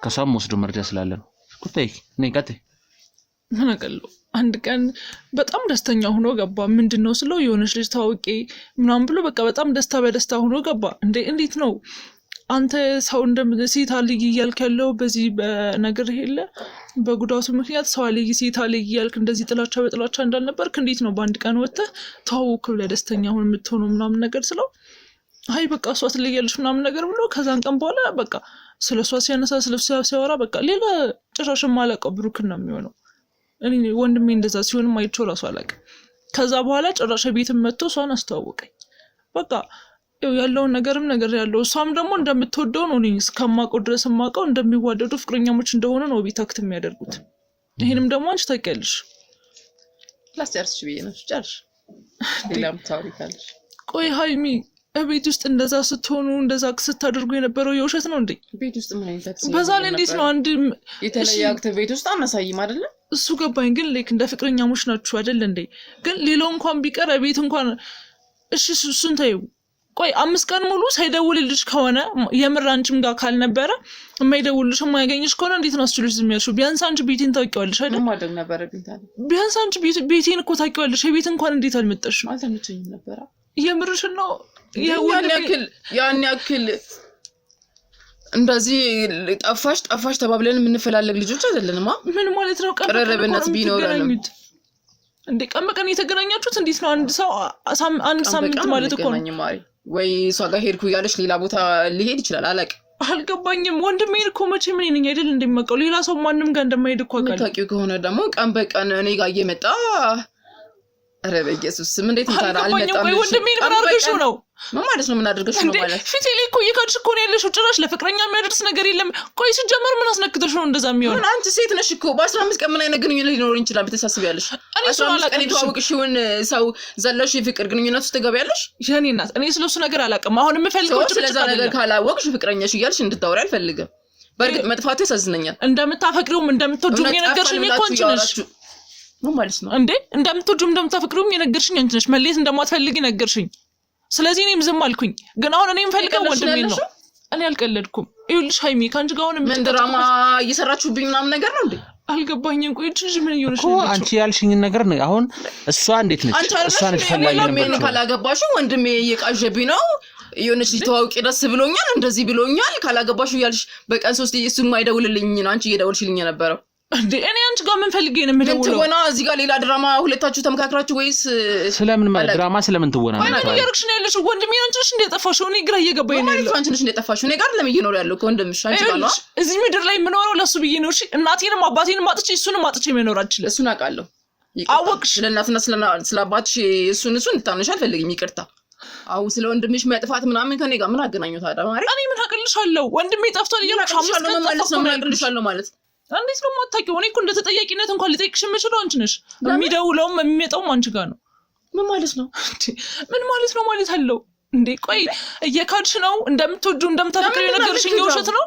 ከሷም ወስዶ መረጃ ስላለ ነው ቁጣይ ነይ ቀጥ ምን አቀለው አንድ ቀን በጣም ደስተኛ ሆኖ ገባ ምንድነው ስለው የሆነች ልጅ ታውቂ ምናምን ብሎ በቃ በጣም ደስታ ሆኖ ገባ እንዴት ነው አንተ ሰው እንደምሲታ ልጅ ይያልክ ያለው በዚህ በነገር ሄለ በጉዳቱ ምክንያት ሰው ልጅ ሲታ ልጅ ይያልክ እንደዚህ በጥላቻ እንዳልነበርክ እንዴት ነው በአንድ ቀን ወጣ ታውቁ ለደስተኛ ሆኖ የምትሆነው ምናምን ነገር ስለው አይ በቃ እሷ ትለያለሽ ምናምን ነገር ብሎ ከዛን ቀን በኋላ በቃ ስለሷ ሲያነሳ ስለሷ ሲያወራ በቃ ሌላ ጭራሽ ማለቀው ብሩክ ነው የሚሆነው እኔ ወንድሜ እንደዛ ሲሆንም አይቼው ራሱ አላቀ ከዛ በኋላ ጭራሽ ቤትም መጥቶ እሷን አስተዋወቀኝ በቃ ያለውን ነገር ያለው እሷም ደግሞ እንደምትወደው ነው እኔ እስከማውቀው ድረስ ማውቀው እንደሚዋደዱ ፍቅረኛሞች እንደሆነ ነው ቢታክት የሚያደርጉት ይሄንም ደግሞ አንቺ ታውቂያለሽ ላስጨርስሽ ብዬ ነው ጨርሽ ሌላም ታውሪካለሽ ቆይ ሃይሚ ቤት ውስጥ እንደዛ ስትሆኑ እንደዛ ስታደርጉ የነበረው የውሸት ነው እንዴ ቤት ውስጥ ምን አይነት በዛ ላይ እንዴት ነው አንድ የተለየ አክት ቤት ውስጥ አናሳይም አይደለ እሱ ገባኝ ግን ላይክ እንደ ፍቅረኛሞች ናችሁ አይደል እንዴ ግን ሌላው እንኳን ቢቀር ቤት እንኳን እሺ እሱን ታዩ ቆይ 5 ቀን ሙሉ ሳይደውልልሽ ከሆነ የምር አንቺም ጋር ካልነበረ የማይደውልልሽ የማያገኝሽ ከሆነ እንዴት ነው አስችልሽ ዝም ያልሽው ቢያንስ አንቺ ቤቴን ታውቂዋለሽ አይደል ማደግ ነበር ቢታል ቢያንስ አንቺ ቤቴን እኮ ታውቂዋለሽ የቤት እንኳን እንዴት አልመጣሽም አልተመቸኝም ነበር የምርሽ ነው ያን ያክል እንደዚህ ጠፋሽ ተባብለን የምንፈላለግ ልጆች አይደለንማ ምን ማለት ነው ቀረረብነት ቢኖርም እንዴ ቀመቀን የተገናኛችሁት እንዴት ነው አንድ ሳምንት ማለት እኮ ነው ወይ እሷ ጋር ሄድኩ ያለሽ ሌላ ቦታ ሊሄድ ይችላል አልገባኝም ወንድሜ እኮ መቼ ምን ነኝ አይደል እንደማቀው ሌላ ሰው ማንንም ጋር እንደማይሄድ እኮ አቃል ታውቂው ከሆነ ደግሞ ቀን በቀን እኔ ጋር እየመጣ አረ በኢየሱስ ምን እንዴት እንታራ አልመጣም ወይ ወንድሜ ምን አድርገሽ ነው ምን ማለት ነው ምን አድርገሽ ነው ማለት ፊቴ ላይ እኮ ይካድሽ እኮ ነው ያለሽው ጭራሽ ለፍቅረኛ የሚያደርስ ነገር የለም ቆይ ሲጀመር ምን አስነክተሽ ነው እንደዛ የሚሆነው አንቺ ሴት ነሽ እኮ በ15 ቀን ምን አይነት ግንኙነት ሊኖር ይችላል ብትሳስቢያለሽ 15 ቀን የተዋወቅሽውን ሰው ዘለሽ ፍቅር ግንኙነት ውስጥ ትገቢያለሽ የኔ እናት እኔ ስለሱ ነገር አላውቅም አሁን የምፈልገው ስለዛ ነገር ካላወቅሽ ፍቅረኛሽ እያልሽ እንድታወሪ አልፈልግም በርግጥ መጥፋቱ ያሳዝነኛል እንደምታፈቅሪውም እንደምትወጂውም የነገርሽኝ እኮ አንቺ ነሽ ምን ማለት ነው እንዴ እንደምትወጂውም እንደምታፈቅሪውም የነገርሽኝ አንቺ ነሽ መለየት እንደማትፈልጊ ነገርሽኝ ስለዚህ እኔም ዝም አልኩኝ ግን አሁን እኔም ፈልገው ወንድሜ ነው እኔ አልቀለድኩም ይኸውልሽ ሃይሚ ካንቺ ጋር አሁን ምን ድራማ እየሰራችሁብኝ ምናምን ነገር ነው እንዴ አልገባኝም ቆይ እቺ ምን እየሆነሽ ነው አንቺ ያልሽኝ ነገር ነው አሁን እሷ እንዴት ነች እሷ ነች ፈላጊ ነበር ምን ካላገባሽ ወንድሜ እየቃዠብኝ ነው የሆነች ልትዋውቂ ደስ ብሎኛል እንደዚህ ብሎኛል ካላገባሽ ያልሽ በቀን 3 እሱ የማይደውልልኝ ነው አንቺ እየደውልሽልኝ ነበረው እንዴ እኔ አንቺ ጋር ምን ፈልጌ ነው የምደውለው ትወና እዚህ ጋር ሌላ ድራማ ሁለታችሁ ተመካክራችሁ ወይስ ስለምን ድራማ ስለምን ትወና ነው ማለት ያርክሽ ነው ያለሽ ወንድሜ አንቺ ነሽ እንደጠፋሽው እኔ ግራ እየገባኝ ነው ማለት አንቺ ነሽ እንደጠፋሽው እኔ ጋር ለምን እየኖር ያለው ወንድምሽ አንቺ ጋር ነው እዚህ ምድር ላይ የምኖረው ለሱ ብዬ ነው እሺ እናቴንም አባቴንም አጥቼ እሱንም አጥቼ መኖር አልችልም እሱን አውቃለሁ አወቅሽ ለእናትና ስለአባትሽ እሱን እንድታምነሽ አልፈልግም ይቅርታ አው ስለ ወንድምሽ መጥፋት ምናምን ከኔ ጋር ምን አገናኘው ታዲያ ማሪ እኔ ምን አቅልሻለሁ ወንድሜ ጠፍቷል እያልኩ አምስት ማለት ነው ምን አቅልሻለሁ ማለት እንዴት ነው ማታውቂው እኔ እኮ እንደተጠያቂነት እንኳን ልጠይቅሽ የምችለው አንቺ ነሽ የሚደውለውም የሚመጣውም አንቺ ጋር ነው ምን ማለት ነው ምን ማለት ነው ማለት አለው እንዴ ቆይ እየካድሽ ነው እንደምትወጁ እንደምታፈቅሪው ነገርሽኝ የውሸት ነው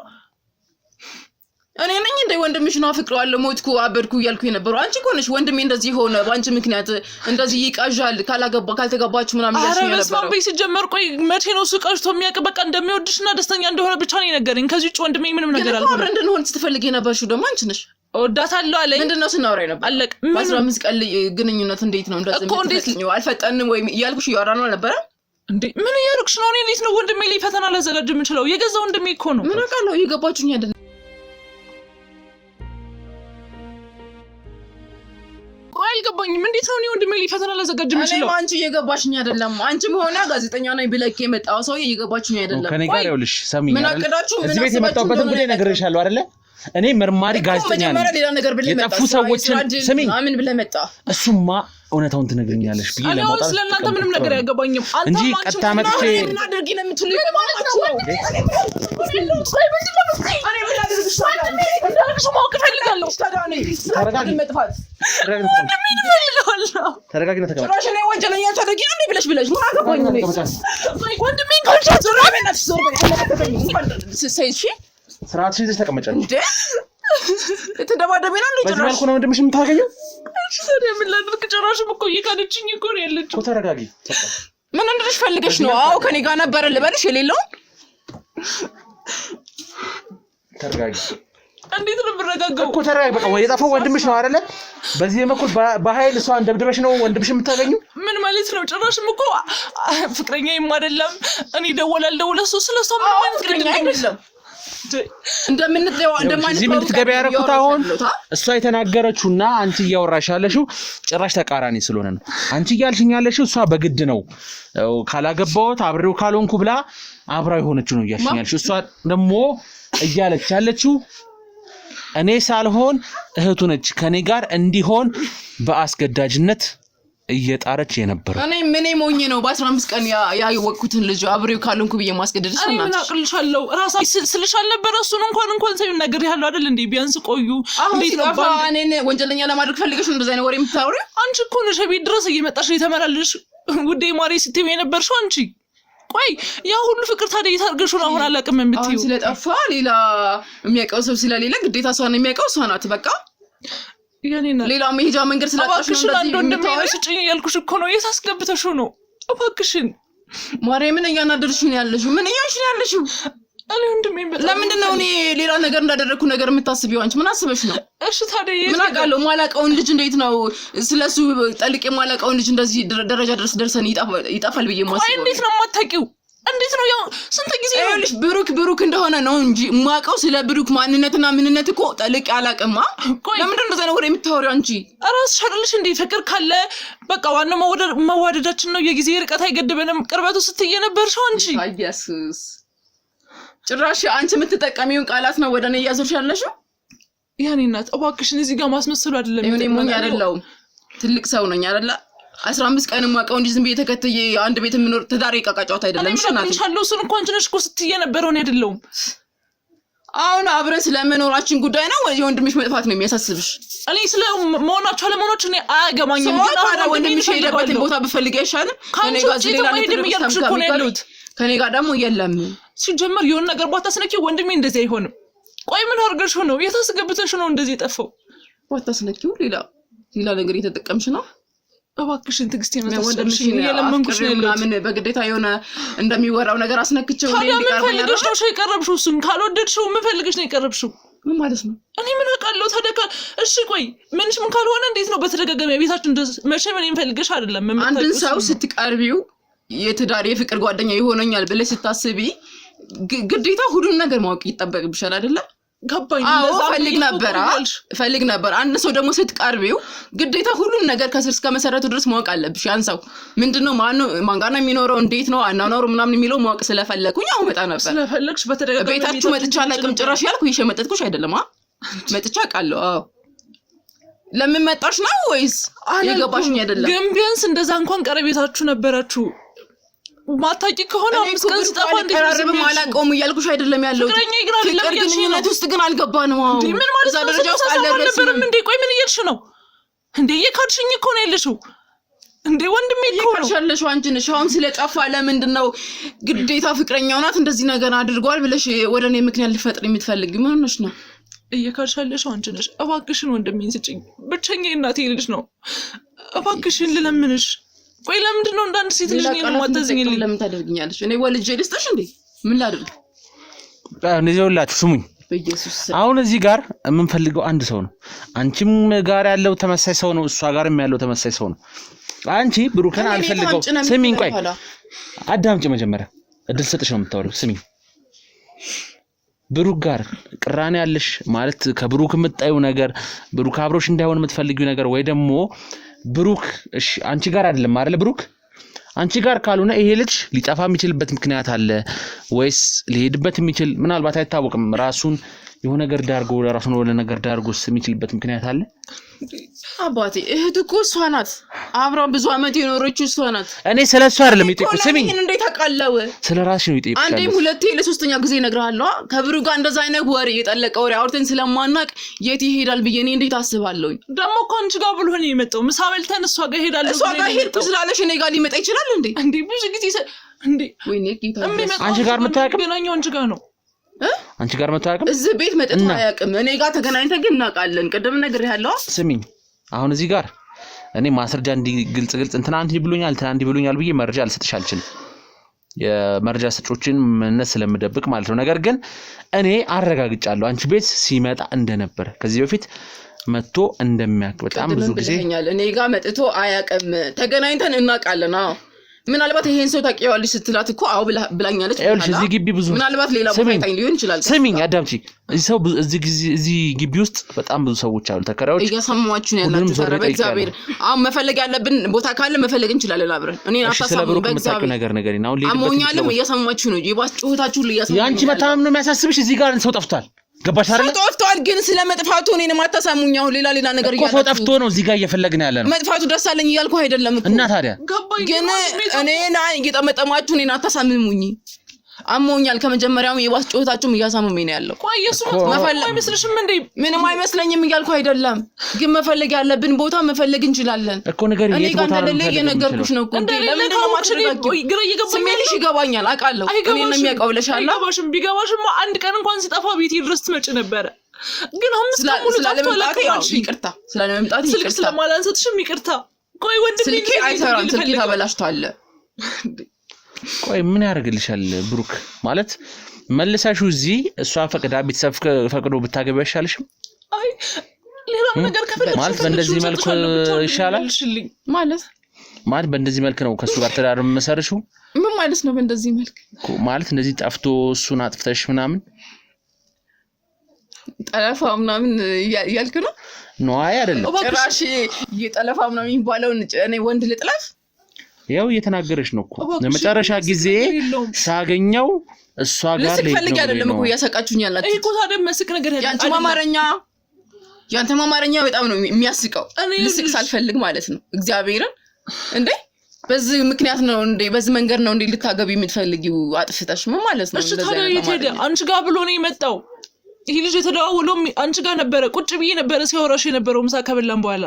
እኔ ነኝ እንደ ወንድምሽ ነው አፍቅረዋለሁ ሞትኩ አበድኩ እያልኩ የነበረው አንቺ እኮ ነሽ ወንድሜ እንደዚህ ሆነ ባንቺ ምክንያት እንደዚህ ይቃዣል ካልተጋባችሁ ምናምን ያልሽኝ ነበር አረ በስማም ሲጀመር ቆይ መቼ ነው እሱ ቀርቶ የሚያውቅ በቃ እንደሚወድሽና ደስተኛ እንደሆነ ብቻ ነው የነገረኝ ከዚህ ውጭ ወንድሜ ምንም ነገር አልሆነ ግን እንደሆነ ስትፈልጊ የነበርሽው ደግሞ አንቺ ነሽ ወዳታለሁ አለኝ ምንድነው ስናወራ ነበር አለቅ 15 ቀን ግንኙነት እንዴት ነው እንደዚህ አልፈጠንም ወይ እያልኩሽ ያወራነው ነበር እንዴ ምን ያርክሽ ነው እኔ እንዴት ነው ወንድሜ ላይ ፈተና ላዘጋጅ የምችለው የገዛ ወንድሜ እኮ ነው ምን አውቃለሁ ይገባችሁኝ አይደል አልገባኝም እንዴት ነው ወንድሜ ላይ ፈተና ላዘጋጅ የምችለው እኔ አንቺ እየገባሽኝ አይደለም አንቺም ሆነ ጋዜጠኛ ነኝ ብለክ የመጣው ሰው እየገባችሁኝ አይደለም ከኔ ጋር ይኸውልሽ ሰሚኝ አይደል እዚህ ቤት የመጣሁበትን ጉዳይ ነግሬሻለሁ አይደለ እኔ መርማሪ ጋዜጠኛ ነኝ የጠፉ ሰዎችን ስሚኝ ምን ብለህ መጣ እሱማ እውነታውን ትነግሪኛለሽ ብዬ ለማውጣት ስለናንተ ምንም ነገር ያገባኝም አንተ ቀጣ መጥቼ ምን አድርጊ ነው የምትሉኝ ማለት ነው እኔ ምን አድርግሽ ታዲያ ማወቅ እፈልጋለሁ ተረጋግና ተቀመጥ ጭራሽ እኔ ወንጀለኛ ታደርጊ ነው ብለሽ ምን አገባኝ ነው ወንድሜ ካልቻት ዞራቤናት ስርዓት ይዘሽ ተቀመጫለሽ እንዴ ተደባደበና ነው በዚህ መልኩ ነው ወንድምሽ የምታገኘው እሺ ታዲያ ምን ላድርግ ጭራሽም እኮ እየካደችኝ እኮ ነው ያለችው ተረጋጊ ምን እንደሽ ፈልገሽ ነው አው ከኔ ጋር ነበር ልበልሽ የሌለውን ተረጋጊ እንዴት ነው ብረጋጋው እኮ ተረጋጊ በቃ ወይ የጠፋው ወንድምሽ ነው አይደለ በዚህ መልኩ በኃይል እሷን ደብድበሽ ነው ወንድምሽ የምታገኙ ምን ማለት ነው ጭራሽም እኮ ፍቅረኛ አይደለም እኔ ደወላለሁ ለሱ ስለሷ ምን ማለት ፍቅረኛ አይደለም እንደምንጠው እዚህ ምን ትገበ ያረኩት አሁን እሷ የተናገረችውና አንቺ እያወራሽ ያለሽው ጭራሽ ተቃራኒ ስለሆነ ነው አንቺ እያልሽኝ ያለሽው እሷ በግድ ነው ካላገባሁት አብሬው ካልሆንኩ ብላ አብራው የሆነችው ነው እያልሽኝ ያለሽው እሷ ደግሞ እያለች ያለችው እኔ ሳልሆን እህቱ ነች ከኔ ጋር እንዲሆን በአስገዳጅነት እየጣረች የነበረው እኔ ምን ሞኝ ነው በ15 ቀን ያወቅኩትን ልጅ አብሬው ካልሆንኩ ብዬ ማስገደድሽ እና ምን አቅልሻለሁ ራሳ ስልሻል ነበር እሱን እንኳን ሳይሆን ነገር ያለው አይደል እንዴ ቢያንስ ቆዩ እንዴት ነው እኔን ወንጀለኛ ለማድረግ ፈልገሽ እንደዛ ነው ወሬ የምታወሪው አንቺ እኮ ነሽ ቤት ድረስ እየመጣሽ የተመላለሽ ውዴ ማሪ ስትይ የነበርሽው አንቺ ቆይ ያ ሁሉ ፍቅር ታዲያ ይታርገሽ ነው አሁን አላቀም የምትይው ስለጠፋ ሌላ የሚያውቀው ሰው ስለሌለ ግዴታ ሰው ነው የሚያውቀው እሷ ናት በቃ ያኔና ሌላ መሄጃ መንገድ ስላጣሽ ነው እንደዚህ እንደማይመስጭኝ ያልኩሽ እኮ ነው የታስገብተሽ ነው እባክሽን ማርያምን እያናደርሽ ነው ያለሽው ምን እያልሽ ነው ያለሽው አለ ወንድሜ ለምንድን ነው እኔ ሌላ ነገር እንዳደረኩ ነገር የምታስቢው አንቺ ምን አስበሽ ነው እሺ ታዲያ ምን አውቃለሁ ማላቀውን ልጅ እንዴት ነው ስለሱ ጠልቄ ማላቀውን ልጅ እንደዚህ ደረጃ ድረስ ደርሰን ይጣፋል ብዬ ማስበው ቆይ እንዴት ነው የማታውቂው እንዴት ነው ያው ስንት ጊዜ ነው ልጅ ብሩክ እንደሆነ ነው እንጂ ማቀው ስለ ብሩክ ማንነትና ምንነት እኮ ጠልቄ አላቀማ ለምንድን ነው እንደዛ ነው ወሬ የምታወሪው አንቺ ራስ ሸርልሽ እንዴ ፍቅር ካለ በቃ ዋናው መዋደዳችን ነው የጊዜ ርቀት አይገድበንም ቅርበቱ ስትይ ነበርሽው አንቺ ኢየሱስ ጭራሽ አንቺ የምትጠቀሚውን ቃላት ነው ወደኔ ያዞርሽ ያለሽው ያኔ እናት እባክሽን እዚህ ጋር ማስመሰሉ አይደለም እኔ ሞኝ አይደለም ትልቅ ሰው ነኝ አይደለ 15 ቀን ማቀው እንጂ ዝም ብዬ ተከትዬ አንድ ቤት ምኖር ተዳሪ ቃቃጫውት አይደለም እሺ እናት እንሻለው እሱን እንኳን ትንሽ እኮ ስትይ ነበርው ነው አይደለም አሁን አብረን ስለመኖራችን ጉዳይ ነው ወይ ወንድምሽ መጥፋት ነው የሚያሳስብሽ እኔ ስለ መሆናችሁ አለመሆናችሁ እኔ አያገባኝም ግን አሁን ወንድምሽ ሄደበትን ቦታ ብፈልግ አይሻልም ከኔ ጋር ሌላ ነገር እያልኩሽ እኮ ነው ያሉት ከኔ ጋር ደግሞ የለም ሲጀመር የሆነ ነገር ባታስነኪ ወንድሜ እንደዚህ አይሆንም ቆይ ምን አርገሽ ነው የታስገብተሽ ነው እንደዚህ የጠፋው ባታስነኪው ሌላ ነገር እየተጠቀምሽ ነው እባክሽን ትግስቴን አታስጨርሽኝ የለመንኩሽ ነው ምናምን በግዴታ የሆነ እንደሚወራው ነገር አስነክቼው ነው ፈልገሽ ነው የቀረብሽው እሱን ካልወደድሽው ምን ፈልገሽ ነው የቀረብሽው ምን ማለት ነው እኔ ምን አውቃለሁ ተደካ እሺ ቆይ ምንሽ ምን ካልሆነ እንዴት ነው በተደጋጋሚ ቤታችን መቼ ምን ፈልገሽ አይደለም አንድን ሰው ስትቀርቢው የትዳር የፍቅር ጓደኛ ይሆነኛል ብለሽ ስታስቢ ግዴታ ሁሉን ነገር ማወቅ ይጠበቅብሻል አይደለ ገባኝ ፈልግ ነበር አንድ ሰው ደግሞ ስትቀርቢው ግዴታ ሁሉን ነገር ከስር እስከ መሰረቱ ድረስ ማወቅ አለብሽ ያን ሰው ምንድነው ማን ጋር ነው የሚኖረው እንዴት ነው አናኖሩ ምናምን የሚለው ማወቅ ስለፈለኩኝ አው መጣ ነበር ስለፈለግሽ በተደጋጋሚ ቤታችሁ መጥቻ አላቅም ጭራሽ ያልኩ ይሸመጠጥኩሽ አይደለም መጥቻ ቃለው ለምን መጣሽ ነው ወይስ የገባሽኝ አይደለም ግን ቢያንስ እንደዛ እንኳን ቀረቤታችሁ ነበራችሁ ማታቂ ከሆነ አምስት ቀን ስጠፋ እንደዚህ ማላቆም ይያልኩሽ አይደለም ያለው ፍቅር ግንኙነት ውስጥ ግን አልገባንም ምን ማለት ነው ደረጃ ውስጥ አልነበረም እንዴ ቆይ ምን እየልሽ ነው እንዴ የካድሽኝ እኮ ነው ያለሽው እንዴ ወንድሜ እኮ ነው ይካድሻለሽ አንቺ ነሽ አሁን ስለጠፋ ለምንድነው ግዴታ ፍቅረኛው ናት እንደዚህ ነገር አድርጓል ብለሽ ወደኔ ምክንያት ልፈጥር የምትፈልጊ ምን ሆነሽ ነው እየካድሻለሽ አንቺ ነሽ እባክሽን ወንድሜን ስጭኝ ብቸኛ እናቴ ልጅ ነው እባክሽን ልለምንሽ ቆይ ለምንድነው እንዳንድ ሴት ልጅ ነው ማተዝኝልኝ ለምን ታደርግኛለሽ እኔ ወልጄ ልስጥሽ እንዴ ምን ላድርግ እነዚህ ሁላችሁ ስሙኝ በኢየሱስ አሁን እዚህ ጋር የምንፈልገው አንድ ሰው ነው አንቺም ጋር ያለው ተመሳሳይ ሰው ነው እሷ ጋርም ያለው ተመሳሳይ ሰው ነው አንቺ ብሩክን አልፈልገው ስሚኝ ቆይ አዳምጪ መጀመሪያ እድል ሰጥሽ ነው የምታወሪው ስሚኝ ብሩክ ጋር ቅራኔ ያለሽ ማለት ከብሩክ የምትጣዩ ነገር ብሩክ አብሮሽ እንዳይሆን የምትፈልጊው ነገር ወይ ደግሞ ብሩክ እሺ አንቺ ጋር አይደለም አይደል ብሩክ አንቺ ጋር ካልሆነ ይሄ ልጅ ሊጠፋ የሚችልበት ምክንያት አለ ወይስ ሊሄድበት የሚችል ምናልባት አይታወቅም ራሱን የሆነ ነገር ዳርጎ ለራሱን ወለ ነገር ዳርጎስ የሚችልበት ምክንያት አለ አባቴ እህት እኮ እሷ ናት አብራው ብዙ አመት የኖረችው እሷ ናት እኔ ስለሷ አይደለም ይጠይቁ ስሚኝ እንዴት አቃለው ስለራስሽ ነው ይጠይቁ አንዴም ሁለቴ ለሶስተኛ ጊዜ እነግርሃለሁ ከብሩ ጋር እንደዛ አይነት ወሬ የጠለቀ ወሬ አውርተን ስለማናቅ የት ይሄዳል ብዬ እኔ እንዴት አስባለሁ ደሞ እኮ አንቺ ጋር ብሎ ነው የመጣው ምሳበልተን እሷ ጋር ሄዳለሁ እሷ ጋር ሄድኩ ስላለሽ እኔ ጋር ሊመጣ ይችላል እንዴ ብዙ ጊዜ እንዴ ወይኔ ጌታ አንቺ ጋር መታቀም ገናኛው አንቺ ጋር ነው አንቺ ጋር መታቀም እዚህ ቤት መጥቶ አያውቅም እኔ ጋር ተገናኝተን ግን እናውቃለን ቀደም ነገር ያለው ስሚኝ አሁን እዚህ ጋር እኔ ማስረጃ እንዲ ግልጽ እንትና አንቺ ብሎኛል እንትና ብሎኛል ብዬ መረጃ አልሰጥሽ አልችልም የመረጃ ሰጮችን መነስ ስለምደብቅ ማለት ነው ነገር ግን እኔ አረጋግጫለሁ አንቺ ቤት ሲመጣ እንደነበር ከዚህ በፊት መጥቶ እንደሚያውቅ በጣም ብዙ ጊዜ እኔ ጋር መጥቶ አያውቅም ተገናኝተን እናውቃለን ምናልባት ይሄን ሰው ታውቂዋለሽ ስትላት እኮ አው ብላኛለች እዚህ ግቢ ብዙ ምናልባት ሌላ ቦታ ታኝ ሊሆን ይችላል ስሚኝ አዳምጪ እዚህ ሰው እዚህ ግቢ ውስጥ በጣም ብዙ ሰዎች አሉ ተከራዮች እያሰማችሁ ነው ያላችሁ ተረበ እግዚአብሔር አሁን መፈለግ ያለብን ቦታ ካለ መፈለግ እንችላለን አብረን እኔ አታሳሙ በእግዚአብሔር ነገር ነው ሌላ አሞኛልም እያሰማችሁ ነው ይባስ ጩኸታችሁ እያሰማችሁ ያንቺ መታመም ነው የሚያሳስብሽ እዚህ ጋር ሰው ጠፍቷል ገባሽ አይደል ጠፍቷል ግን ስለመጥፋቱ እኔን ማታሳሙኛው ሌላ ነገር እኮ ሰው ጠፍቶ ነው እዚህ ጋር እየፈለግን ያለ ነው መጥፋቱ ደስ አለኝ እያልኩ አይደለም እኮ እና ታዲያ ግን እኔና እየጠመጠማችሁ እኔን አታሳምሙኝ አሞኛል ከመጀመሪያው የባስ ጮታችሁም እያሳመመኝ ነው ያለው ቆይ እሱ መፈለግ አይመስልሽም እንዴ ምንም አይመስለኝም እያልኩ አይደለም ግን መፈለግ ያለብን ቦታ መፈለግ እንችላለን እኮ ነገር የት ቦታ ነው የነገርኩሽ ነው እኮ ለምን ነው ማትረጋጊው ስሜትሽ ይገባኛል አውቃለሁ እኔ ነው የሚያውቀው ብለሻል ቢገባሽም አንድ ቀን እንኳን ሲጠፋ ቤት ድረስ ትመጭ ነበር ግን አምስት ቀን ሙሉ ተፈለቀ ይቅርታ ስለመምጣት ስልክ ስለማላንሰትሽም ይቅርታ ቆይ ወንድሜ ስልኬ አይሰራም ስልኬ ተበላሽቷል ቆይ ምን ያደርግልሻል ብሩክ ማለት መልሳሽው እዚህ እሷ ፈቅዳ ቤተሰብ ፈቅዶ ብታገቢ አይሻልሽም አይ ሌላ ነገር ከፈለግሽ ማለት በእንደዚህ መልኩ ይሻላል ማለት በእንደዚህ መልኩ ነው ከሱ ጋር ተዳር መሰረሽው ምን ማለት ነው በእንደዚህ መልኩ ማለት እንደዚህ ጠፍቶ እሱን አጥፍተሽ ምናምን ጠለፋ ምናምን ያልክ ነው ነው አይ አይደለም ጭራሽ የጠለፋ ምናምን የሚባለው እኔ ወንድ ልጥለፍ ያው እየተናገረሽ ነው እኮ ለመጨረሻ ጊዜ ሳገኘው እሷ ጋር ለፈልግ አይደለም እኮ ያሰቃችሁኝ ያላችሁ እኮ ታዲያ መስክ ነገር ያንተ ማማረኛ በጣም ነው የሚያስቀው ልስቅ ሳልፈልግ ማለት ነው እግዚአብሔርን እንዴ በዚህ ምክንያት ነው እንዴ በዚህ መንገድ ነው እንዴ ልታገቢ የምትፈልጊው አጥፍተሽ ምን ማለት ነው እንደዛ ታዲያ ይሄድ አንቺ ጋር ብሎ ነው የመጣው ይሄ ልጅ የተደዋወለው አንቺ ጋር ነበረ ቁጭ ብዬ ነበረ ሲወራሽ የነበረው ምሳ ከበላን በኋላ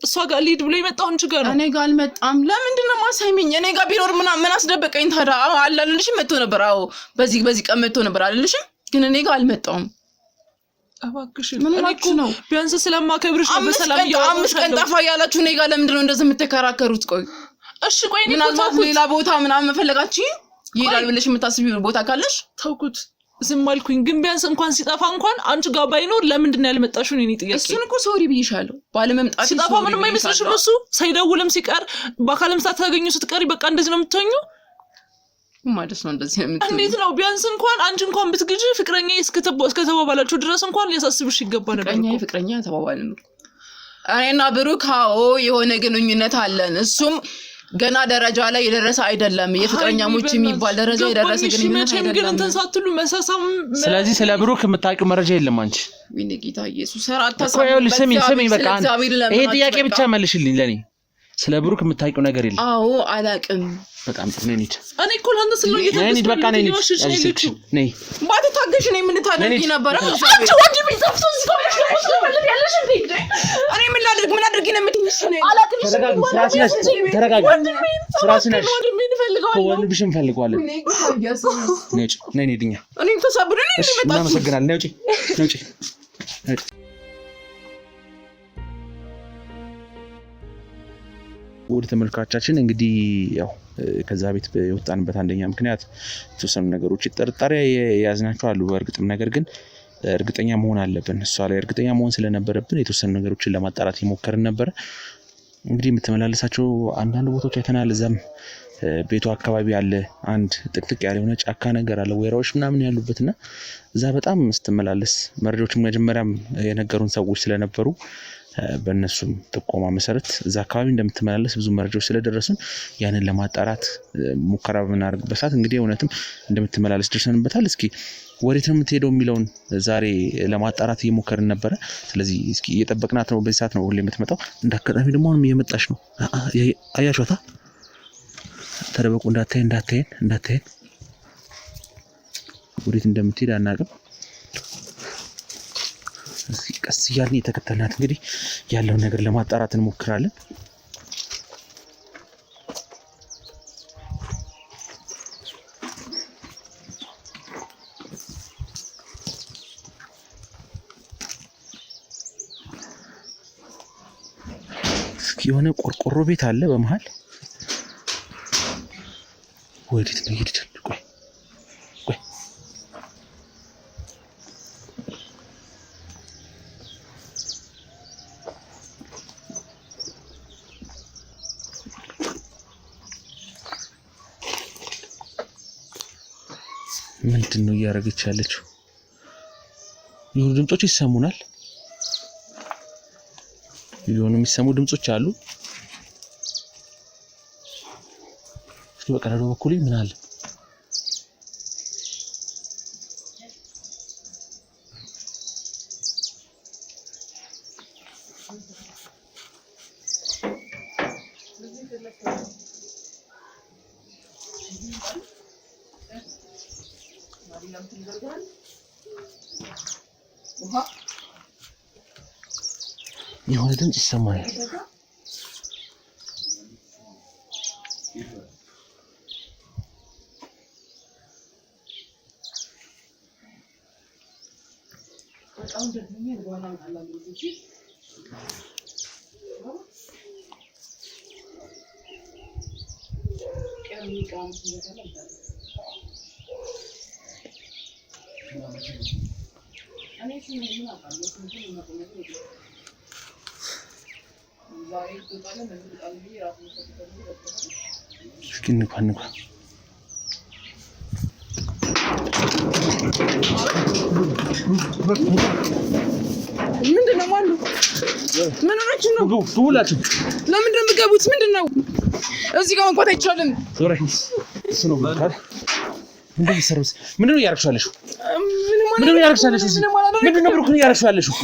እሷ ጋር ሊድ ብሎ የመጣው አንቺ ጋር ነው እኔ ጋር አልመጣም ለምንድን ነው ማሳይሚኝ እኔ ጋር ቢኖር ምን አስደበቀኝ ታዲያ አላለልሽ መጥቶ ነበር አዎ በዚህ ቀን መጥቶ ነበር አላለልሽ ግን እኔ ጋር አልመጣም እባክሽ ምን ሆናችሁ ነው? ቢያንስ ስለማከብርሽ ነው በሰላም አምስት ቀን ጠፋ ያላችሁ እኔ ጋር ለምንድን ነው እንደዚህ የምትከራከሩት? ቆይ እሺ ቆይ እኔ ምናልባት ሌላ ቦታ ምናምን መፈለጋችሁ ይሄዳል ብለሽ የምታስቢው ቦታ ካለሽ ተውኩት። ዝም አልኩኝ። ግን ቢያንስ እንኳን ሲጠፋ እንኳን አንቺ ጋር ባይኖር ለምንድን ነው ያልመጣሽው? እኔ ጥያቄ እሱን እኮ ሶሪ ብዬሻለሁ ባለመምጣት። ሲጠፋ ምንም አይመስልሽም? እሱ ሳይደውልም ሲቀር በአካልም ሳታገኙ ስትቀሪ በቃ እንደዚህ ነው የምትሆኙ ማለት ነው? እንደዚህ ነው የምትሆኙ? እንዴት ነው? ቢያንስ እንኳን አንቺ እንኳን ብትግጂ ፍቅረኛ እስከተባባላችሁ ድረስ እንኳን ሊያሳስብሽ ይገባ ነበር። ፍቅረኛ ተባባልን እኔና ብሩክ የሆነ ግንኙነት አለን። እሱም ገና ደረጃ ላይ የደረሰ አይደለም። የፍቅረኛሞች የሚባል ደረጃ የደረሰ ግንኙነት አይደለም። ግን እንትን ሳትሉ መሳሳም። ስለዚህ ስለ ብሩክ የምታውቂው መረጃ የለም አንቺ? ወይኔ ጌታ ኢየሱስ ሰራታሳብ ስሚ በቃ ይሄ ጥያቄ ብቻ መልሽልኝ ለኔ። ስለ ብሩክ የምታውቂው ነገር የለም? አዎ አላውቅም። በጣም ጥሩ ነኝ። እኔ እኮ ላንተ ስለሆነ እየተደሰተ በቃ ነኝ። ነይ ባትታገሽ ነው ምን ታደርጊ ነበር? አንቺ ወንድ ቢዛፍቶ ሲቆምሽ ነው ማለት ያለሽ እንዴ? እኔ ምን ላድርግ ነው የምትይሽ? አላውቅም። ተረጋጊ። ስራሽ ነሽ። ወንድምሽን ፈልጓለን። ነይ ድኛ። እኔም ተሳብረን ነው የሚመጣው። እናመሰግናለን። ነይ ውጪ። ውድ ተመልካቾቻችን እንግዲህ ያው ከዛ ቤት የወጣንበት አንደኛ ምክንያት የተወሰኑ ነገሮች ጥርጣሬ ያዝናቸው አሉ። በእርግጥም ነገር ግን እርግጠኛ መሆን አለብን። እሷ ላይ እርግጠኛ መሆን ስለነበረብን የተወሰኑ ነገሮችን ለማጣራት እየሞከርን ነበር። እንግዲህ የምትመላለሳቸው አንዳንድ ቦታዎች አይተናል። እዛም ቤቱ አካባቢ ያለ አንድ ጥቅጥቅ ያለ የሆነ ጫካ ነገር አለ፣ ወይራዎች ምናምን ያሉበትና እዛ በጣም ስትመላለስ መረጃዎችን መጀመሪያም የነገሩን ሰዎች ስለነበሩ በእነሱም ጥቆማ መሰረት እዛ አካባቢ እንደምትመላለስ ብዙ መረጃዎች ስለደረሱን ያንን ለማጣራት ሙከራ በምናደርግበት ሰዓት እንግዲህ እውነትም እንደምትመላለስ ደርሰንበታል። እስኪ ወዴት ነው የምትሄደው የሚለውን ዛሬ ለማጣራት እየሞከርን ነበረ። ስለዚህ እስኪ እየጠበቅናት ነው። በዚህ ሰዓት ነው ሁሌ የምትመጣው። እንዳጋጣሚ ደግሞ አሁንም እየመጣች ነው። አያችኋታ? ተደበቁ፣ እንዳታየን። ወዴት እንደምትሄድ አናውቅም። ቀስ እያልን የተከተልናት እንግዲህ ያለውን ነገር ለማጣራት እንሞክራለን። የሆነ ቆርቆሮ ቤት አለ በመሃል። ወዴት ነው የሄድን? ቆይ ምንድን ነው እያደረገች ያለችው? የሆኑ ድምጾች ይሰሙናል። የሆኑ የሚሰሙ ድምጾች አሉ። እስኪ በቀረዶ በኩል ምን አለ? የሆነ ድምጽ ይሰማኛል። እስኪ እንኳን ምንድነው ማሉ? ምን ሆናችሁ ነው? ሁላችሁ ለምንድን ነው የምትገቡት? ምንድነው? እዚህ ጋር መግባት አይቻልም። ዞረኝ። እሱ ነው ማለት ምንድነው እያደረግሽ ያለሽው? ምንድነው እያደረግሽ ያለሽው? ምንድነው ብሩክን እያደረግሽ ያለሽው?